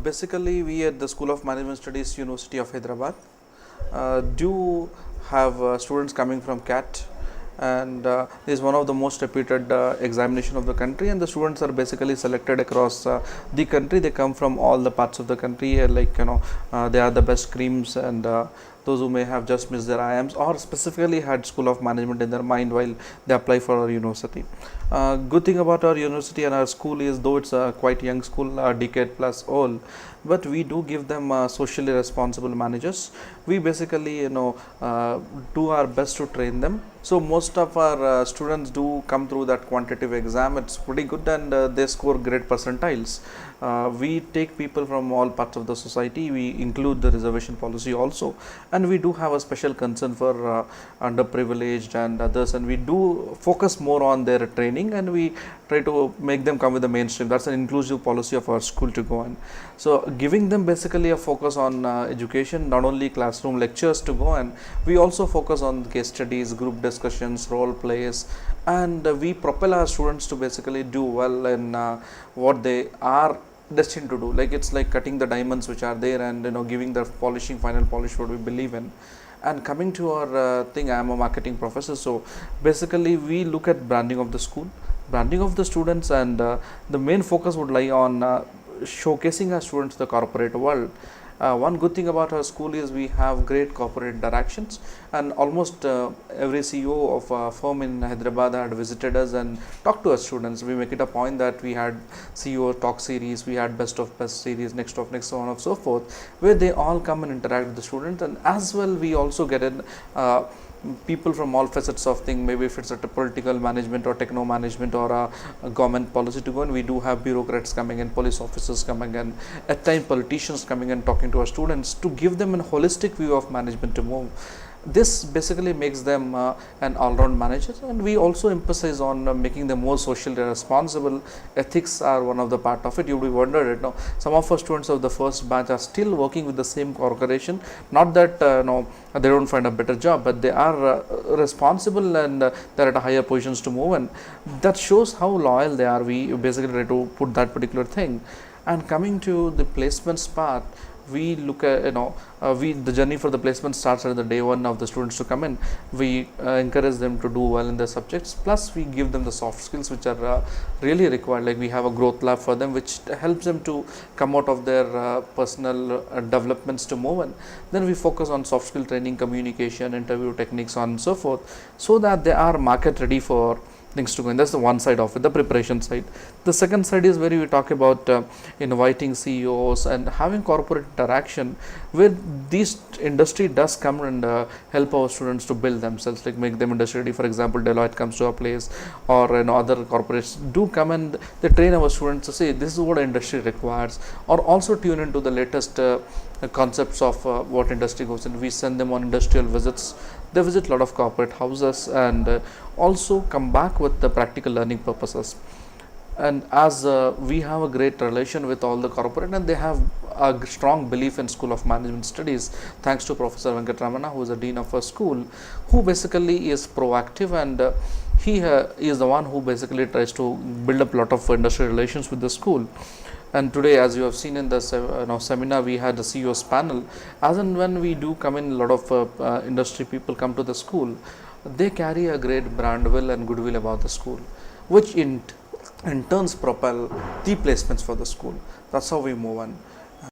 Basically, we at the School of Management Studies, University of Hyderabad, do have students coming from CAT, and is one of the most reputed examination of the country, and the students are basically selected across the country. They come from all the parts of the country, they are the best creams, and those who may have just missed their IIMs or specifically had School of Management in their mind while they apply for our university. Good thing about our university and our school is, though it's a quite young school, a decade plus old, but we do give them socially responsible managers. We basically do our best to train them. So most of our students do come through that quantitative exam. It's pretty good, and they score great percentiles. We take people from all parts of the society. We include the reservation policy also, and we do have a special concern for underprivileged and others, and we do focus more on their training, and we try to make them come with the mainstream. That's an inclusive policy of our school to go on. So giving them basically a focus on education, not only classroom lectures to go, and we also focus on case studies, group discussions, role plays, and we propel our students to basically do well in what they are destined to do. Like, it's like cutting the diamonds which are there, and giving the polishing, final polish what we believe in. And coming to our thing, I am a marketing professor, so basically we look at branding of the school, branding of the students, and the main focus would lie on showcasing our students the corporate world. One good thing about our school is we have great corporate interactions, and almost every CEO of a firm in Hyderabad had visited us and talked to our students. We make it a point that we had CEO talk series, we had best of best series, next of next, so on and so forth, where they all come and interact with the students. And as well, we also get in people from all facets of thing, maybe if it's a political management or techno management or a government policy to go, and we do have bureaucrats coming in, police officers coming in, at times politicians coming and talking to our students to give them a holistic view of management to move. This basically makes them an all-round manager, and we also emphasize on making them more socially responsible. Ethics are one of the part of it. You will be wondered, some of our students of the first batch are still working with the same corporation. Not that they don't find a better job, but they are responsible, and they're at a higher positions to move, and that shows how loyal they are. We basically try to put that particular thing. And coming to the placements part, we look at the journey for the placement starts at the day one of the students to come in. We encourage them to do well in their subjects, plus we give them the soft skills which are really required. Like, we have a growth lab for them which helps them to come out of their personal developments to move, and then we focus on soft skill training, communication, interview techniques, on and so forth, so that they are market ready for things to go in. That's the one side of it, the preparation side. The second side is where we talk about inviting CEOs and having corporate interaction, where this industry does come and help our students to build themselves, like make them industry ready. For example, Deloitte comes to a place, or other corporates do come and they train our students to say this is what industry requires, or also tune into the latest concepts of what industry goes in. We send them on industrial visits. They visit a lot of corporate houses, and also come back with the practical learning purposes. And as we have a great relation with all the corporate, and they have a strong belief in School of Management Studies, thanks to Professor Venkatramana, who is the dean of our school, who basically is proactive, and he is the one who basically tries to build up a lot of industry relations with the school. And today, as you have seen in the seminar, we had the CEOs panel. As and when we do come in, a lot of industry people come to the school, they carry a great brand will and goodwill about the school, which in turns propel the placements for the school. That's how we move on.